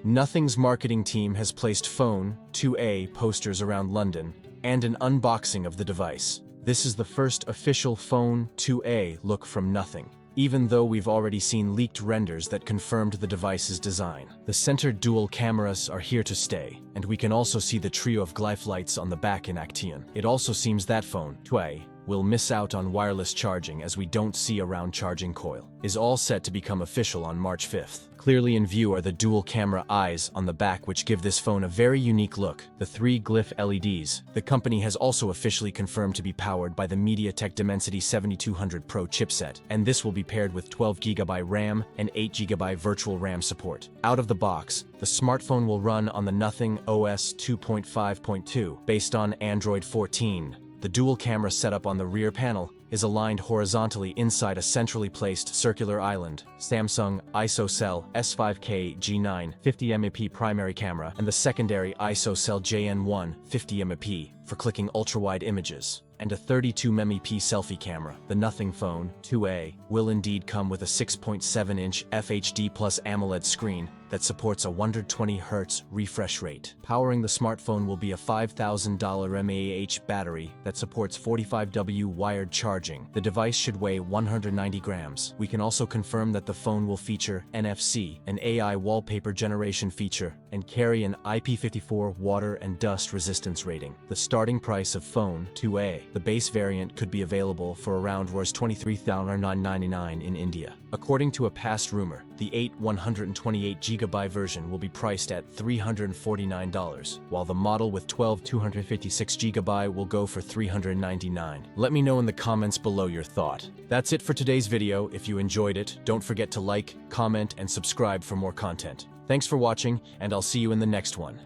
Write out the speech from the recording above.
Nothing's marketing team has placed Phone 2A posters around London and an unboxing of the device. This is the first official Phone 2A look from Nothing, even though we've already seen leaked renders that confirmed the device's design. The center dual cameras are here to stay, and we can also see the trio of Glyph lights on the back in Action. It also seems that Phone 2A will miss out on wireless charging, as we don't see a round charging coil. Is all set to become official on March 5th. Clearly in view are the dual camera eyes on the back, which give this phone a very unique look. The 3 Glyph LEDs. The company has also officially confirmed to be powered by the MediaTek Dimensity 7200 Pro chipset, and this will be paired with 12GB RAM and 8GB virtual RAM support. Out of the box, the smartphone will run on the Nothing OS 2.5.2 based on Android 14. The dual camera setup on the rear panel is aligned horizontally inside a centrally placed circular island. Samsung ISOCELL S5K G9 50MP primary camera and the secondary ISOCELL JN1 50MP for clicking ultra-wide images, and a 32MP selfie camera. The Nothing Phone 2A will indeed come with a 6.7-inch FHD Plus Amoled screen that supports a 120Hz refresh rate. Powering the smartphone will be a $5,000 mAh battery that supports 45W wired charging. The device should weigh 190 grams. We can also confirm that the phone will feature NFC, an AI wallpaper generation feature, and carry an IP54 water and dust resistance rating. The starting price of Phone 2A. The base variant could be available for around Rs 23,999 in India. According to a past rumor, the 8 128GB version will be priced at $349, while the model with 12 256GB will go for $399. Let me know in the comments below your thought. That's it for today's video. If you enjoyed it, don't forget to like, comment, and subscribe for more content. Thanks for watching, and I'll see you in the next one.